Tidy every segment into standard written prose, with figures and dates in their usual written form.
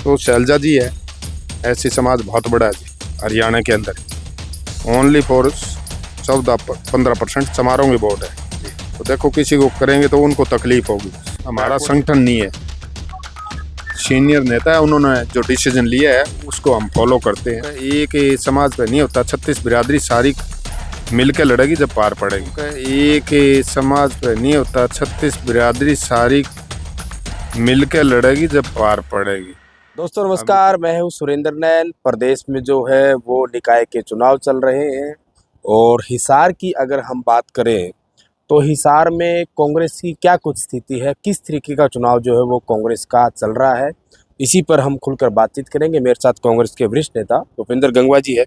तो शैलजा जी है, ऐसी समाज बहुत बड़ा है जी हरियाणा के अंदर। ओनली फॉर 14-15% चमारों की वोट है। तो देखो किसी को करेंगे तो उनको तकलीफ होगी। हमारा संगठन नहीं है, सीनियर नेता है, उन्होंने जो डिसीजन लिया है उसको हम फॉलो करते हैं। एक समाज पे नहीं होता, 36 बिरादरी सारी मिलकर लड़ेगी जब पार पड़ेगी। एक समाज पे नहीं होता, 36 बिरादरी सारी मिलकर लड़ेगी जब पार पड़ेगी। दोस्तों नमस्कार, मैं हूं सुरेंद्र नैन। प्रदेश में जो है वो निकाय के चुनाव चल रहे हैं और हिसार की अगर हम बात करें तो हिसार में कांग्रेस की क्या कुछ स्थिति है, किस तरीके का चुनाव जो है वो कांग्रेस का चल रहा है, इसी पर हम खुलकर बातचीत करेंगे। मेरे साथ कांग्रेस के वरिष्ठ नेता भूपेंद्र गंगवा जी है।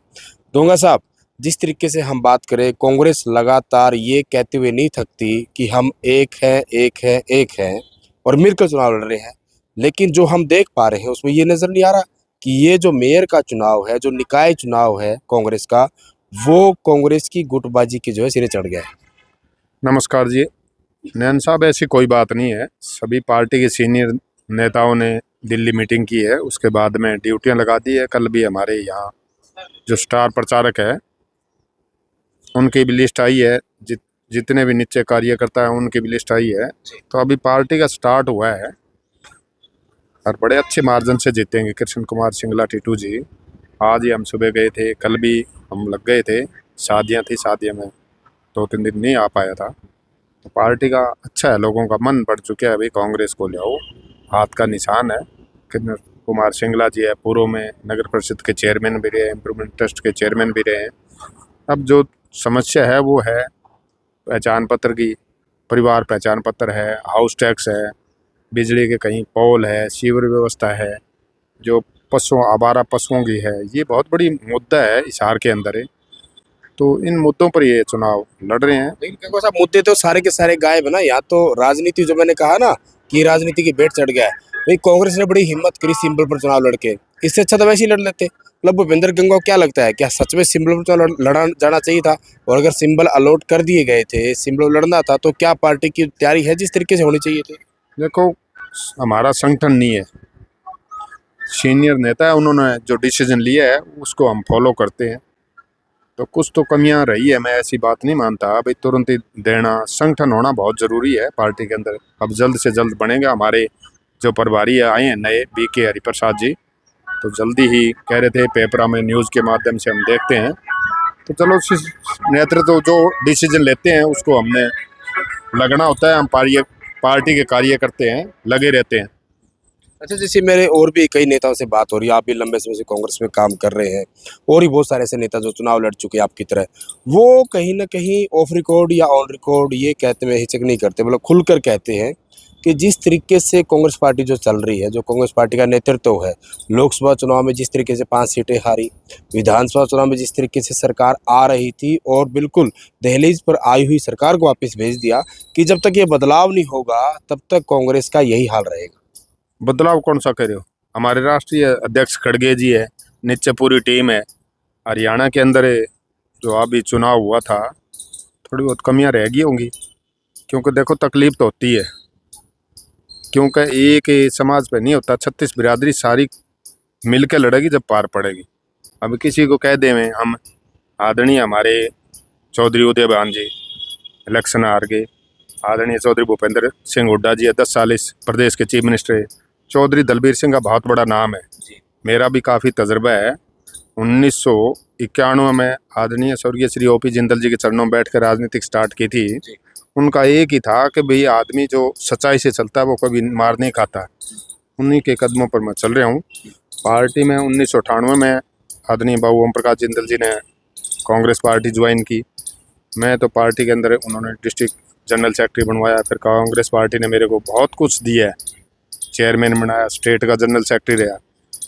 दोंगा साहब, जिस तरीके से हम बात करें, कांग्रेस लगातार ये कहते हुए नहीं थकती कि हम एक हैं एक हैं एक हैं और मिलकर चुनाव लड़ रहे हैं, लेकिन जो हम देख पा रहे हैं उसमें ये नजर नहीं आ रहा कि ये जो मेयर का चुनाव है, जो निकाय चुनाव है कांग्रेस का, वो कांग्रेस की गुटबाजी के जो है सिरे चढ़ गया है। नमस्कार जी, नैन साहब, ऐसी कोई बात नहीं है। सभी पार्टी के सीनियर नेताओं ने दिल्ली मीटिंग की है, उसके बाद में ड्यूटियां लगा दी है। कल भी हमारे यहाँ जो स्टार प्रचारक है उनकी भी लिस्ट आई है, जितने भी नीचे कार्यकर्ता हैं उनकी भी लिस्ट आई है। तो अभी पार्टी का स्टार्ट हुआ है और बड़े अच्छे मार्जिन से जीतेंगे कृष्ण कुमार सिंगला टीटू जी। आज ही हम सुबह गए थे, कल भी हम लग गए थे, शादियाँ थी, शादियों में 2-3 दिन नहीं आ पाया था। तो पार्टी का अच्छा है, लोगों का मन बढ़ चुका है। अभी कांग्रेस को ले आओ, हाथ का निशान है। कृष्ण कुमार सिंगला जी है, पूर्व में नगर परिषद के चेयरमैन भी रहे, इम्प्रूवमेंट ट्रस्ट के चेयरमैन भी रहे। अब जो समस्या है वो है पहचान पत्र की, परिवार पहचान पत्र है, हाउस टैक्स है, बिजली के कहीं पोल है, सीवर व्यवस्था है, जो पशुओं आवारा पशुओं की है। ये बहुत बड़ी मुद्दा है हिसार के अंदर है। तो इन मुद्दों पर ये चुनाव लड़ रहे हैं। लेकिन देखो साहब, मुद्दे तो सारे के सारे गायब है ना। या तो राजनीति, जो मैंने कहा ना कि राजनीति की भेंट चढ़ गया है, भाई कांग्रेस ने बड़ी हिम्मत करी सिंबल पर चुनाव लड़के, इससे अच्छा तो वैसे ही लड़ लेते। मतलब भूपेंद्र गंगवा, क्या लगता है, क्या सच में सिंबल पर चुनाव लड़ा जाना चाहिए था? और अगर सिंबल अलॉट कर दिए गए थे, सिंबल लड़ना था, तो क्या पार्टी की तैयारी है जिस तरीके से होनी चाहिए थी? देखो, हमारा संगठन नहीं है, सीनियर नेता है, उन्होंने जो डिसीजन लिया है उसको हम फॉलो करते हैं। तो कुछ तो कमियां रही है, मैं ऐसी बात नहीं मानता। भाई तुरंत ही देना, संगठन होना बहुत ज़रूरी है पार्टी के अंदर। अब जल्द से जल्द बनेगा। हमारे जो प्रभारी आए हैं नए, BK हरिप्रसाद जी, तो जल्दी ही कह रहे थे, पेपरा में न्यूज़ के माध्यम से हम देखते हैं। तो चलो, नेतृत्व जो डिसीजन लेते हैं उसको हमने लगना होता है। हम पार्टी के कार्य करते हैं, लगे रहते हैं। अच्छा, जैसे मेरे और भी कई नेताओं से बात हो रही है, आप भी लंबे समय से कांग्रेस में काम कर रहे हैं, और भी बहुत सारे ऐसे नेता जो चुनाव लड़ चुके हैं आपकी तरह, वो कहीं ना कहीं ऑफ रिकॉर्ड या ऑन रिकॉर्ड ये कहते हुए हिचक नहीं करते, मतलब खुलकर कहते हैं कि जिस तरीके से कांग्रेस पार्टी जो चल रही है, जो कांग्रेस पार्टी का नेतृत्व है, लोकसभा चुनाव में जिस तरीके से 5 सीटें हारी, विधानसभा चुनाव में जिस तरीके से सरकार आ रही थी और बिल्कुल दहलीज पर आई हुई सरकार को वापस भेज दिया, कि जब तक ये बदलाव नहीं होगा तब तक कांग्रेस का यही हाल रहेगा। बदलाव कौन सा करे हो? हमारे राष्ट्रीय अध्यक्ष खड़गे जी है, नीचे पूरी टीम है। हरियाणा के अंदर जो अभी चुनाव हुआ था, थोड़ी बहुत कमियां रह गई होंगी, क्योंकि देखो तकलीफ तो होती है, क्योंकि एक समाज पे नहीं होता, 36 बिरादरी सारी मिलकर लड़ेगी जब पार पड़ेगी। अब किसी को कह दें में हम, आदरणीय हमारे चौधरी उदय भान जी इलेक्शन हार गए, आदरणीय चौधरी भूपेंद्र सिंह हुड्डा जी 10 साल इस प्रदेश के चीफ मिनिस्टर है, चौधरी दलबीर सिंह का बहुत बड़ा नाम है, मेरा भी काफ़ी तजर्बा है। 1991 में आदरणीय स्वर्गीय श्री OP जिंदल जी के चरणों में बैठ कर राजनीतिक स्टार्ट की थी। उनका एक ही था कि भाई आदमी जो सच्चाई से चलता है वो कभी मार नहीं खाता। उन्हीं के कदमों पर मैं चल रहा हूँ। पार्टी में 1998 में आदरणीय बाबू ओम प्रकाश जिंदल जी ने कांग्रेस पार्टी ज्वाइन की। मैं तो पार्टी के अंदर, उन्होंने डिस्ट्रिक्ट जनरल सेक्रेटरी बनवाया, फिर कांग्रेस पार्टी ने मेरे को बहुत कुछ दिया है, चेयरमैन बनाया, स्टेट का जनरल सेक्रेटरी रहा।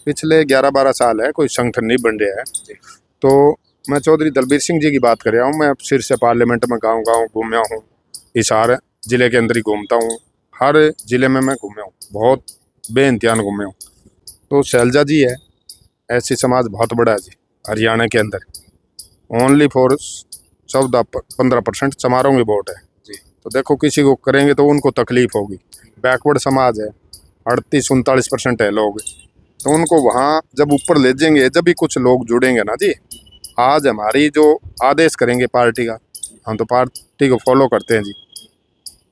पिछले 11-12 साल है, कोई संगठन नहीं बन रहा है। तो मैं चौधरी दलबीर सिंह जी की बात कर रहा हूँ। मैं सिर से पार्लियामेंट में गाँव घूमया हूँ, हिसार ज़िले के अंदर ही घूमता हूँ, हर ज़िले में मैं घूमया हूँ, बहुत बेइंतहान घूमया हूँ। तो शैलजा जी है, ऐसी समाज बहुत बड़ा है जी हरियाणा के अंदर। ओनली फॉर 14-15% चमारों की वोट है जी। तो देखो किसी को करेंगे तो उनको तकलीफ होगी। बैकवर्ड समाज है, 38-39% है लोग, तो उनको वहाँ जब ऊपर ले जाएंगे जब भी कुछ लोग जुड़ेंगे ना जी। आज हमारी जो आदेश करेंगे पार्टी का, हम तो पार्टी को फॉलो करते हैं जी।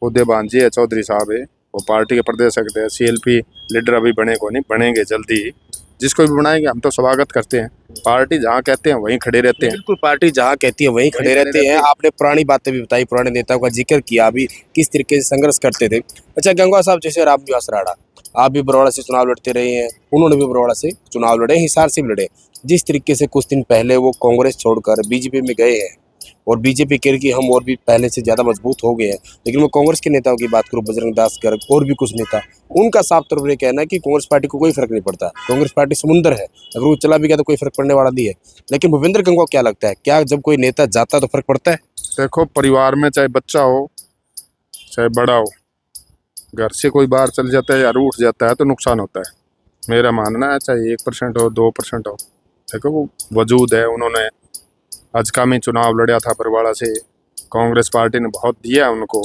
उदयभान जी है, चौधरी साहब है, वो पार्टी के प्रदेश सकते हैं। CLP लीडर अभी बने को नहीं, बनेंगे जल्दी ही। जिसको भी बनाएंगे हम तो स्वागत करते हैं। पार्टी जहाँ कहते हैं वहीं खड़े रहते हैं। बिल्कुल, पार्टी जहाँ कहती है वहीं खड़े रहते हैं। आपने पुरानी बातें भी बताई, पुराने नेताओं का जिक्र किया, अभी किस तरीके से संघर्ष करते थे। अच्छा गंगवा साहब, जैसे रामनिवास राणा, आप भी बरौड़ा से चुनाव लड़ते रहे हैं, उन्होंने भी बरौड़ा से चुनाव लड़े, हिसार से भी लड़े। जिस तरीके से कुछ दिन पहले वो कांग्रेस छोड़कर बीजेपी में गए हैं और बीजेपी कह रही कि हम और भी पहले से ज़्यादा मजबूत हो गए हैं, लेकिन मैं कांग्रेस के नेताओं की बात करूँ, बजरंग दास गर्ग और भी कुछ नेता, उनका साफ तौर पर ये कहना है कि कांग्रेस पार्टी को कोई फर्क नहीं पड़ता, कांग्रेस पार्टी समुंदर है, अगर वो चला भी गया तो कोई फर्क पड़ने वाला नहीं है। लेकिन भूपेंद्र गंगवा क्या लगता है, क्या जब कोई नेता जाता है तो फर्क पड़ता है? देखो, परिवार में चाहे बच्चा हो चाहे बड़ा हो, घर से कोई बाहर चल जाता है या रूठ जाता है तो नुकसान होता है। मेरा मानना है, चाहे 1% हो 2% हो, देखो वो वजूद है। उन्होंने आज का में चुनाव लड़ा था बरवाड़ा से, कांग्रेस पार्टी ने बहुत दिया उनको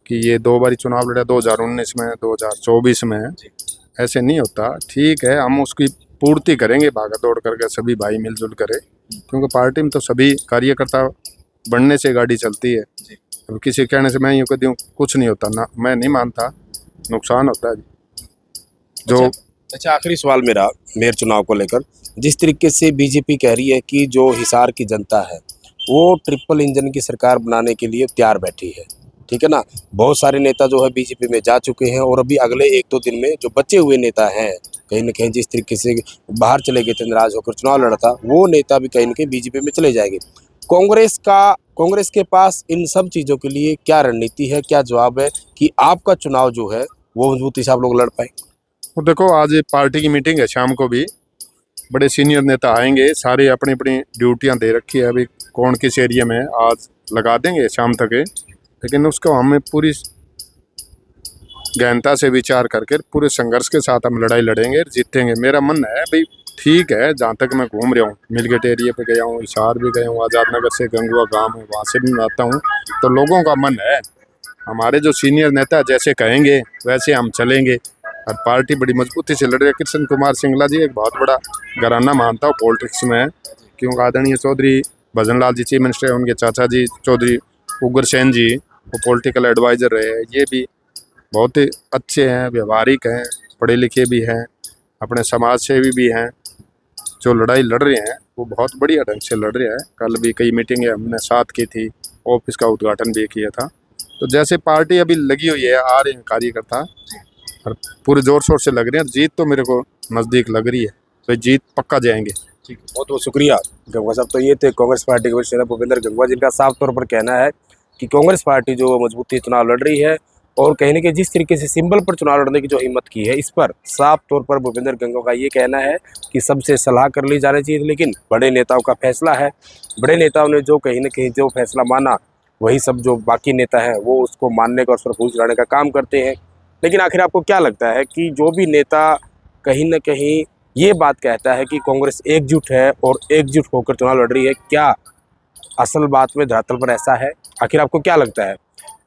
कि ये 2 बारी चुनाव लड़ा, 2019 में 2024 में। ऐसे नहीं होता, ठीक है, हम उसकी पूर्ति करेंगे भागा दौड़ करके, सभी भाई मिलजुल करे, क्योंकि पार्टी में तो सभी कार्यकर्ता बनने से गाड़ी चलती है। अब किसी कहने से मैं यूँ कह दूँ कुछ नहीं होता ना, मैं नहीं मानता, नुकसान होता है जो। अच्छा, आखिरी सवाल मेरा मेयर चुनाव को लेकर, जिस तरीके से बीजेपी कह रही है कि जो हिसार की जनता है वो ट्रिपल इंजन की सरकार बनाने के लिए तैयार बैठी है, ठीक है ना। बहुत सारे नेता जो है बीजेपी में जा चुके हैं और अभी अगले 1-2 दिन में जो बचे हुए नेता हैं, कहीं ना कहीं जिस तरीके से बाहर चले गए थे, नाराज होकर चुनाव लड़ा था, वो नेता भी कहीं ना कहीं बीजेपी में चले जाएंगे। कांग्रेस के पास इन सब चीज़ों के लिए क्या रणनीति है, क्या जवाब है कि आपका चुनाव जो है वो मजबूती से आप लोग लड़ पाए? तो देखो, आज पार्टी की मीटिंग है, शाम को भी बड़े सीनियर नेता आएंगे, सारे अपनी अपनी ड्यूटियां दे रखी है, अभी कौन किस एरिया में है आज लगा देंगे शाम तक है। लेकिन उसको हमें पूरी गहनता से विचार करके पूरे संघर्ष के साथ हम लड़ाई लड़ेंगे, जीतेंगे। मेरा मन है भाई, ठीक है, जहाँ तक मैं घूम रहा हूँ, मिलगेट एरिया पे गया हूँ, हिसार भी गया हूँ, आज़ाद नगर से गंगवा गांव है वहाँ से भी मैं आता हूँ, तो लोगों का मन है। हमारे जो सीनियर नेता जैसे कहेंगे वैसे हम चलेंगे और पार्टी बड़ी मजबूती से लड़ रही है। कृष्ण कुमार सिंगला जी एक बहुत बड़ा घराना मानता हूँ पॉलिटिक्स में, क्योंकि आदरणीय चौधरी भजन लाल जी चीफ मिनिस्टर है, उनके चाचा जी चौधरी उग्रसेन जी वो पॉलिटिकल एडवाइज़र रहे हैं। ये भी बहुत ही अच्छे हैं, व्यवहारिक हैं, पढ़े लिखे भी हैं, अपने समाज सेवी भी हैं। जो लड़ाई लड़ रहे हैं वो बहुत बढ़िया ढंग से लड़ रहे हैं। कल भी कई मीटिंगें हमने साथ की थी, ऑफिस का उद्घाटन भी किया था। तो जैसे पार्टी अभी लगी हुई है, आ रहे हैं कार्यकर्ता और पूरे जोर शोर से लग रहे हैं। जीत तो मेरे को नज़दीक लग रही है, तो जीत पक्का जाएंगे। ठीक है, बहुत बहुत शुक्रिया गंगवा साहब। तो ये थे कांग्रेस पार्टी के वरिष्ठ नेता भूपेंद्र गंगवा, जिनका साफ तौर पर कहना है कि कांग्रेस पार्टी जो मजबूती चुनाव लड़ रही है और कहीं ना कहीं जिस तरीके से सिंबल पर चुनाव लड़ने की जो हिम्मत की है, इस पर साफ तौर पर भूपेंद्र गंगवा का ये कहना है कि सबसे सलाह कर ली जानी चाहिए, लेकिन बड़े नेताओं का फैसला है। बड़े नेताओं ने जो कहीं ना कहीं जो फैसला माना, वही सब जो बाकी नेता हैं वो उसको मानने का और उस पर फूल चढ़ाने का काम करते हैं। लेकिन आखिर आपको क्या लगता है कि जो भी नेता कहीं ना कहीं ये बात कहता है कि कांग्रेस एकजुट है और एकजुट होकर चुनाव लड़ रही है, क्या असल बात में धरातल पर ऐसा है? आखिर आपको क्या लगता है,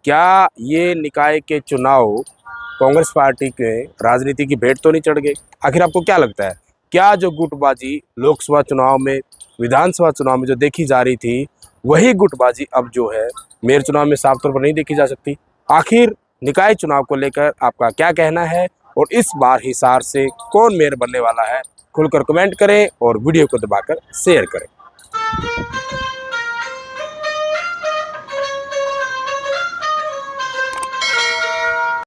क्या ये निकाय के चुनाव कांग्रेस पार्टी के राजनीति की भेंट तो नहीं चढ़ गए? आखिर आपको क्या लगता है, क्या जो गुटबाजी लोकसभा चुनाव में, विधानसभा चुनाव में जो देखी जा रही थी, वही गुटबाजी अब जो है मेयर चुनाव में साफ तौर पर नहीं देखी जा सकती? आखिर निकाय चुनाव को लेकर आपका क्या कहना है और इस बार हिसार से कौन मेयर बनने वाला है? खुलकर कमेंट करें और वीडियो को दबाकर शेयर करें।